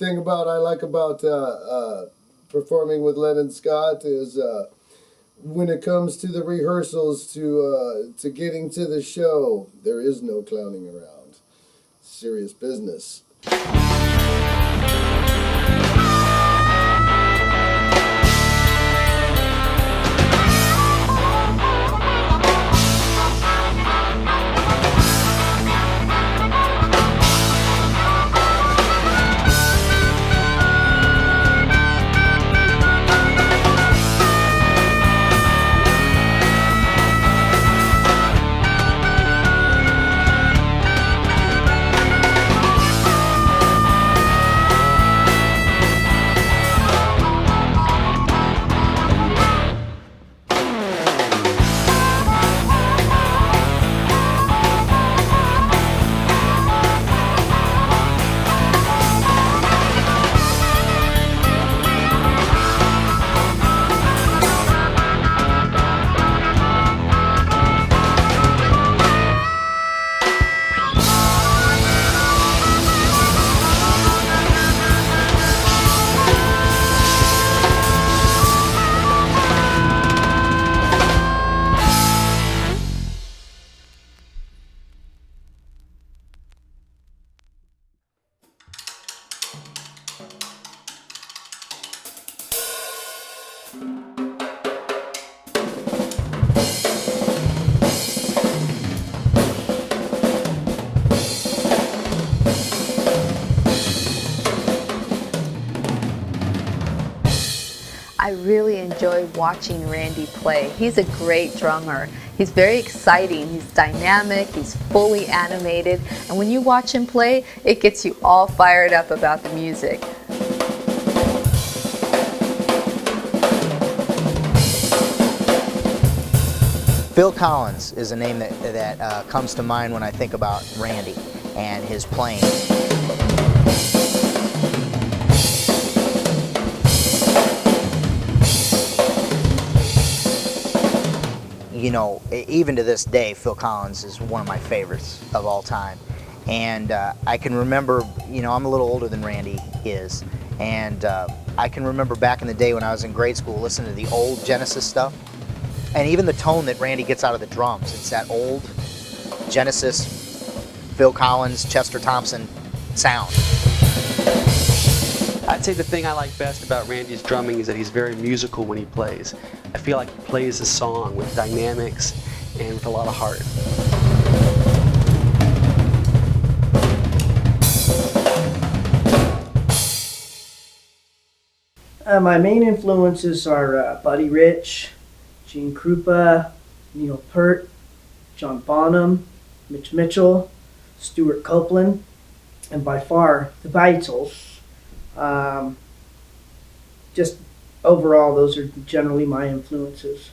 thing about I like about performing with Lennon Scott is when it comes to the rehearsals to getting to the show, there is no clowning around. Serious business. I really enjoy watching Randy play. He's a great drummer. He's very exciting, he's dynamic, he's fully animated, and when you watch him play, it gets you all fired up about the music. Phil Collins is a name that comes to mind when I think about Randy and his playing. You know, even to this day, Phil Collins is one of my favorites of all time. And I can remember, you know, I'm a little older than Randy is, and I can remember back in the day when I was in grade school listening to the old Genesis stuff, and even the tone that Randy gets out of the drums. It's that old Genesis, Phil Collins, Chester Thompson sound. I'd say the thing I like best about Randy's drumming is that he's very musical when he plays. I feel like he plays a song with dynamics and with a lot of heart. My main influences are Buddy Rich, Gene Krupa, Neil Peart, John Bonham, Mitch Mitchell, Stuart Copeland, and by far the Beatles. Just overall, those are generally my influences.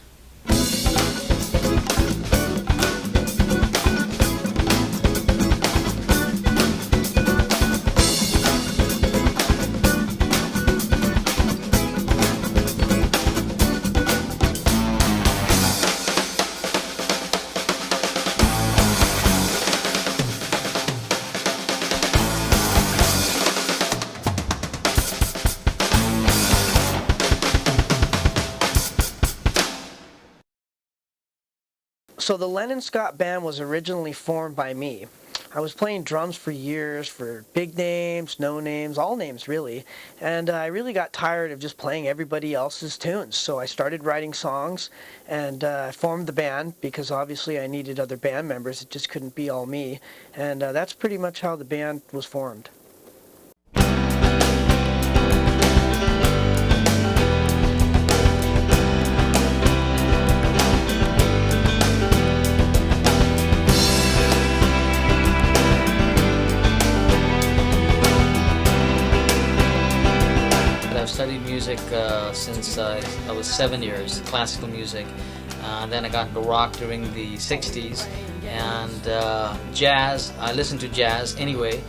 So the Lennon Scott band was originally formed by me. I was playing drums for years for big names, no names, all names really, and I really got tired of just playing everybody else's tunes. So I started writing songs and formed the band because obviously I needed other band members. It just couldn't be all me, and that's pretty much how the band was formed. I've studied music since I was 7 years, classical music. Then I got into rock during the 60s, and jazz, I listened to jazz anyway,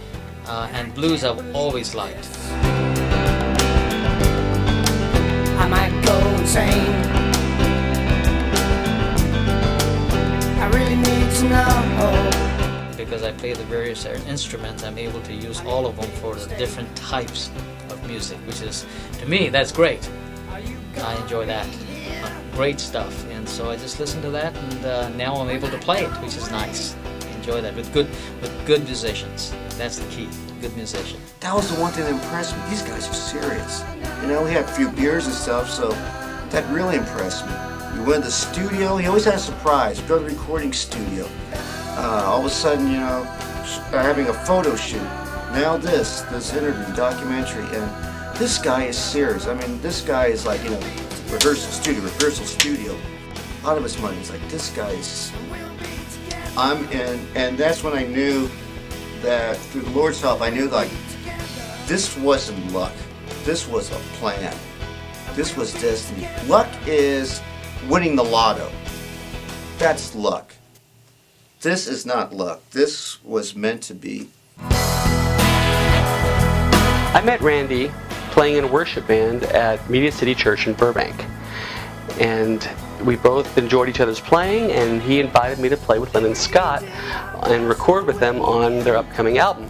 and blues I've always liked. I might go insane. I really need to know. because I play the various instruments. I'm able to use all of them for the different types of music, which is, to me, that's great. I enjoy that. Great stuff. And so I just listen to that, and now I'm able to play it, which is nice. I enjoy that with good musicians. That's the key. Good musician. That was the one thing that impressed me. These guys are serious. You know, we had a few beers and stuff, so that really impressed me. We went to the studio. He always had a surprise. We go to the recording studio. All of a sudden, you know, having a photo shoot. Now this interview, documentary, and this guy is serious. I mean, this guy is like, you know, rehearsal studio. A lot of his money is like, this guy is. And that's when I knew that through the Lord's help, I knew like this wasn't luck. This was a plan. This was destiny. Luck is winning the lotto. That's luck. This is not luck. This was meant to be. I met Randy playing in a worship band at Media City Church in Burbank. And we both enjoyed each other's playing, and he invited me to play with Lennon Scott and record with them on their upcoming album.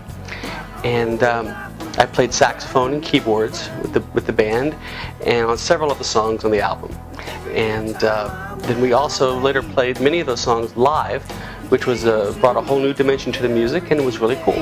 And I played saxophone and keyboards with the band and on several of the songs on the album. And then we also later played many of those songs live, which was brought a whole new dimension to the music, and it was really cool.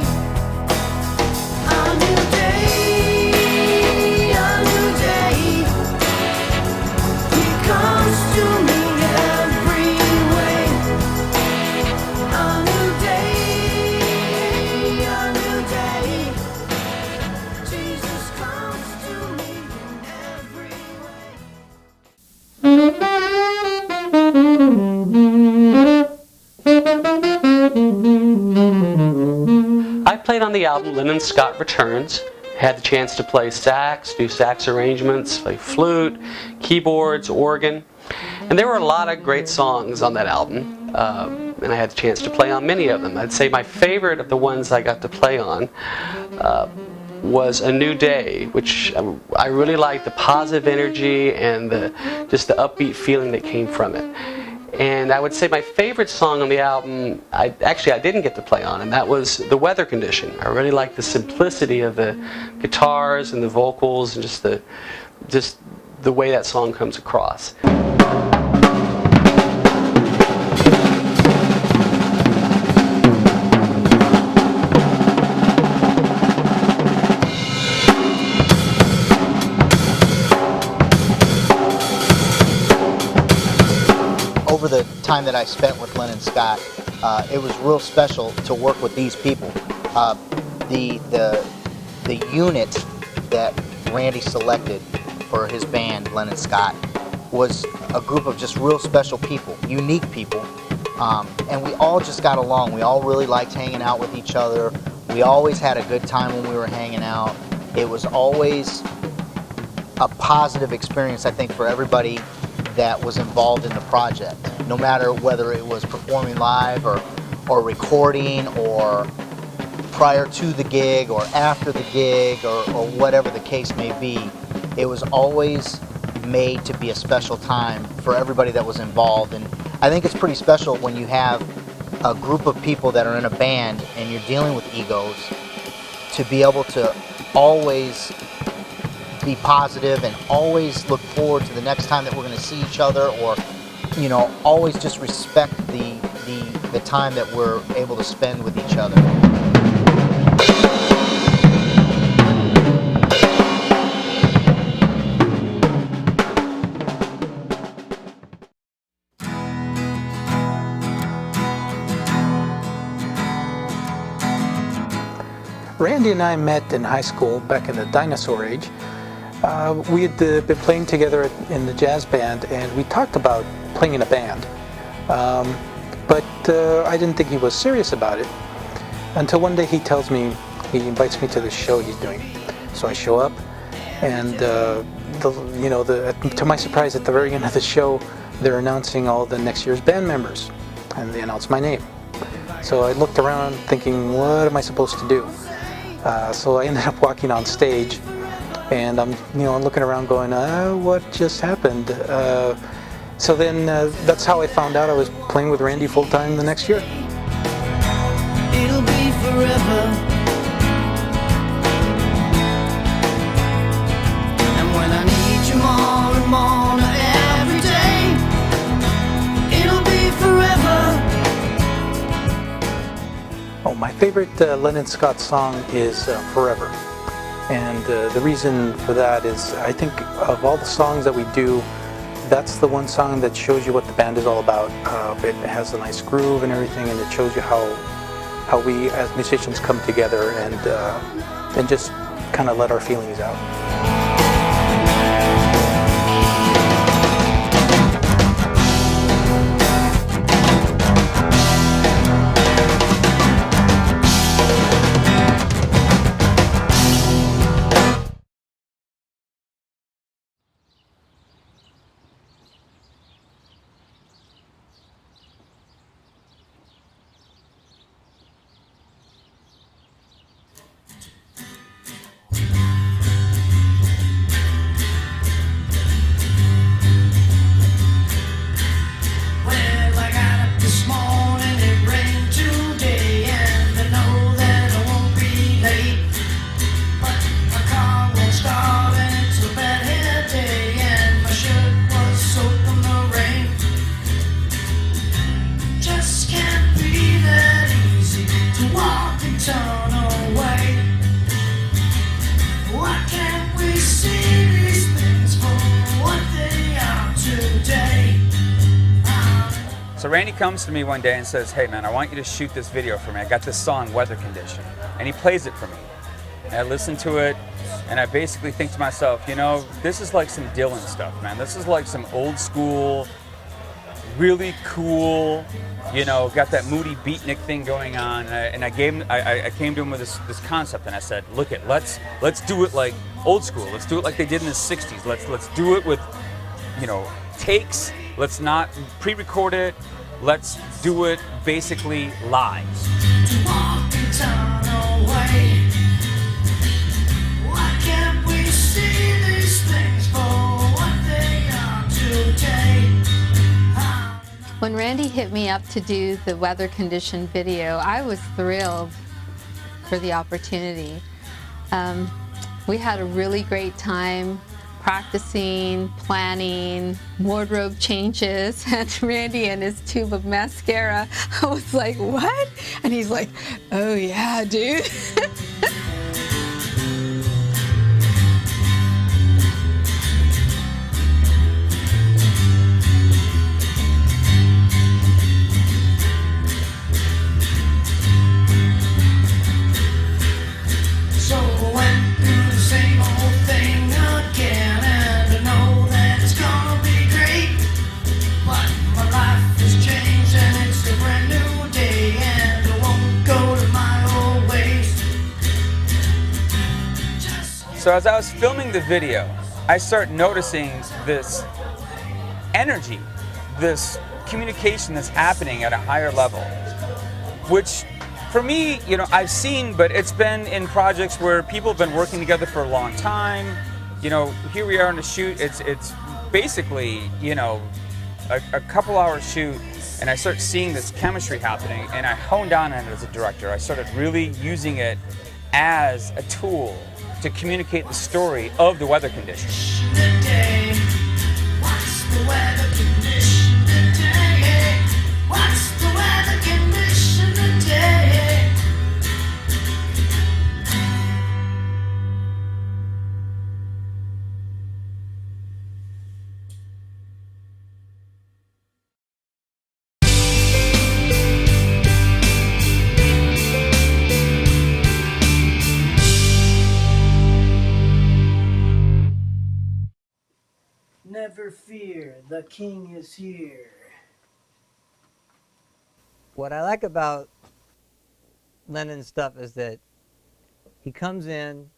I played on the album Lennon Scott Returns, had the chance to play sax, do sax arrangements, play flute, keyboards, organ, and there were a lot of great songs on that album, and I had the chance to play on many of them. I'd say my favorite of the ones I got to play on was A New Day, which I really liked the positive energy and just the upbeat feeling that came from it. And I would say my favorite song on the album, I didn't get to play on, and that was The Weather Condition. I really like the simplicity of the guitars and the vocals and just the way that song comes across. Over the time that I spent with Lennon Scott, it was real special to work with these people. The unit that Randy selected for his band, Lennon Scott, was a group of just real special people, unique people, and we all just got along. We all really liked hanging out with each other. We always had a good time when we were hanging out. It was always a positive experience, I think, for everybody that was involved in the project, no matter whether it was performing live or recording or prior to the gig or after the gig or whatever the case may be. It was always made to be a special time for everybody that was involved, and I think it's pretty special when you have a group of people that are in a band and you're dealing with egos to be able to always be positive and always look forward to the next time that we're going to see each other, or always just respect the time that we're able to spend with each other. Randy and I met in high school back in the dinosaur age. We had been playing together in the jazz band, and we talked about playing in a band. But I didn't think he was serious about it until one day he tells me, he invites me to the show he's doing. So I show up, and to my surprise, at the very end of the show, they're announcing all the next year's band members, and they announced my name. So I looked around thinking, what am I supposed to do? So I ended up walking on stage, and I'm looking around going, what just happened? So then that's how I found out I was playing with Randy full-time the next year. favorite Lennon Scott song is Forever. And the reason for that is I think of all the songs that we do, that's the one song that shows you what the band is all about. It has a nice groove and everything, and it shows you how we as musicians come together and just kind of let our feelings out. So Randy comes to me one day and says, hey man, I want you to shoot this video for me. I got this song, Weather Condition. And he plays it for me. And I listen to it, and I basically think to myself, you know, this is like some Dylan stuff, man. This is like some old school, really cool, you know, got that Moody Beatnik thing going on. And I came to him with this concept, and I said, look it, let's do it like old school. Let's do it like they did in the 60s. Let's do it with, you know, takes. Let's not pre-record it. Let's do it basically live. When Randy hit me up to do the weather condition video, I was thrilled for the opportunity. We had a really great time practicing, planning, wardrobe changes, and Randy and his tube of mascara. I was like, what? And he's like, oh yeah, dude. So as I was filming the video, I start noticing this energy, this communication that's happening at a higher level, which for me, you know, I've seen, but it's been in projects where people have been working together for a long time. You know, here we are on a shoot, it's basically, you know, a couple hour shoot, and I start seeing this chemistry happening, and I honed on it as a director. I started really using it as a tool to communicate the story of the weather conditions. Never fear, the king is here. What I like about Lennon's stuff is that he comes in,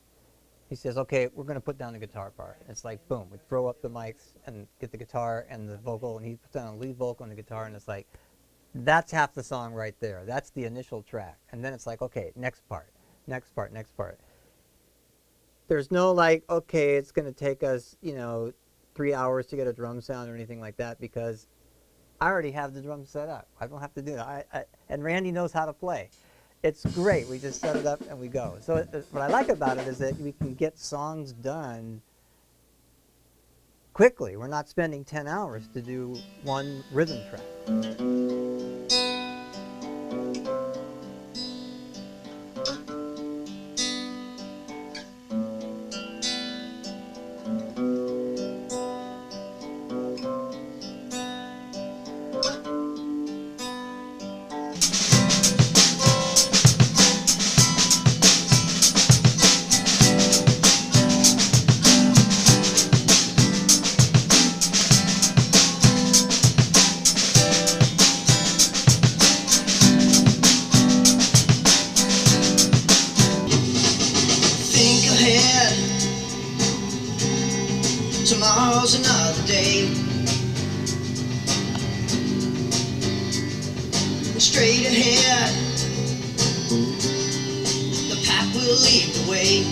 he says, okay, we're going to put down the guitar part. It's like, boom, we throw up the mics and get the guitar and the vocal, and he puts down a lead vocal on the guitar, and it's like, that's half the song right there. That's the initial track. And then it's like, okay, next part, next part, next part. There's no like, okay, it's going to take us, you know, 3 hours to get a drum sound or anything like that, because I already have the drums set up. I don't have to do that. And Randy knows how to play. It's great. We just set it up and we go. So what I like about it is that we can get songs done quickly. We're not spending 10 hours to do one rhythm track. tomorrow's another day. Straight ahead, the path will lead the way.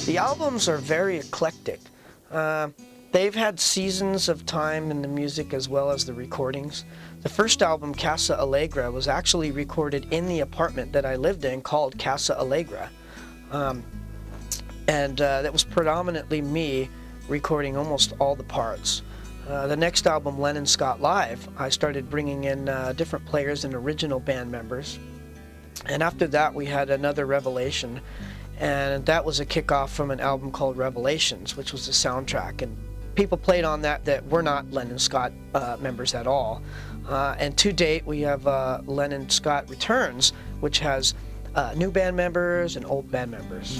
The albums are very eclectic. They've had seasons of time in the music as well as the recordings. The first album, Casa Allegra, was actually recorded in the apartment that I lived in called Casa Allegra. That was predominantly me recording almost all the parts. The next album, Lennon Scott Live, I started bringing in different players and original band members. And after that, we had another Revelation, and that was a kickoff from an album called Revelations, which was the soundtrack. And people played on that were not Lennon Scott members at all. And to date, we have Lennon Scott Returns, which has new band members and old band members.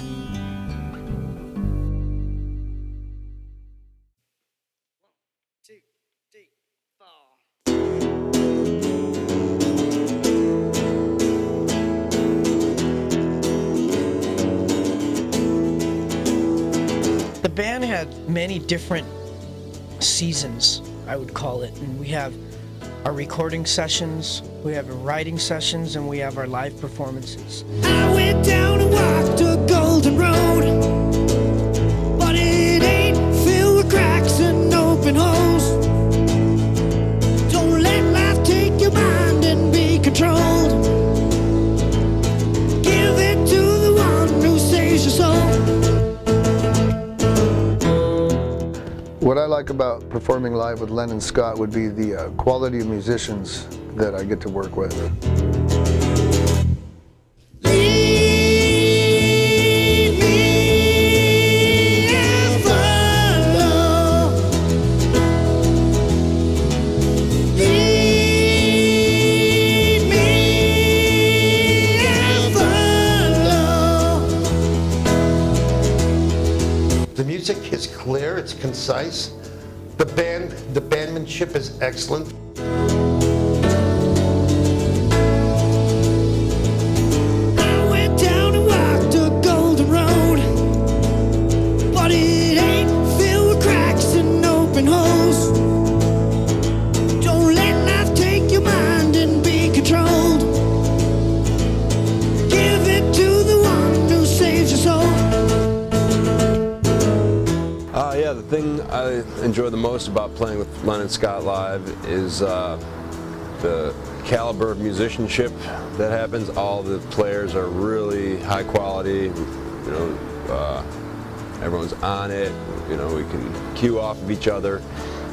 The band had many different seasons, I would call it, and we have our recording sessions, we have our writing sessions, and we have our live performances. I went down and walked a golden road, but it ain't filled with cracks and open holes. Don't let life take your mind and be controlled. Give it to the one who saves your soul. What I like about performing live with Lennon Scott would be the quality of musicians that I get to work with. Lead me and follow. Lead me and follow. The music is clear, it's concise. The bandmanship is excellent. I went down and walked a golden road, but it ain't filled with cracks and open holes. Don't let life take your mind and be controlled. Give it to the one who saves your soul. Yeah, the thing I enjoy the most about playing with Lennon Scott Live is the caliber of musicianship that happens. All the players are really high quality. You know, everyone's on it. You know, we can cue off of each other,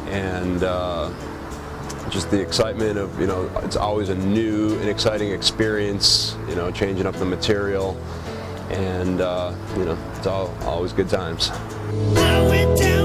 and just the excitement of, you know, it's always a new and exciting experience. You know, changing up the material, and you know, it's always good times. I went down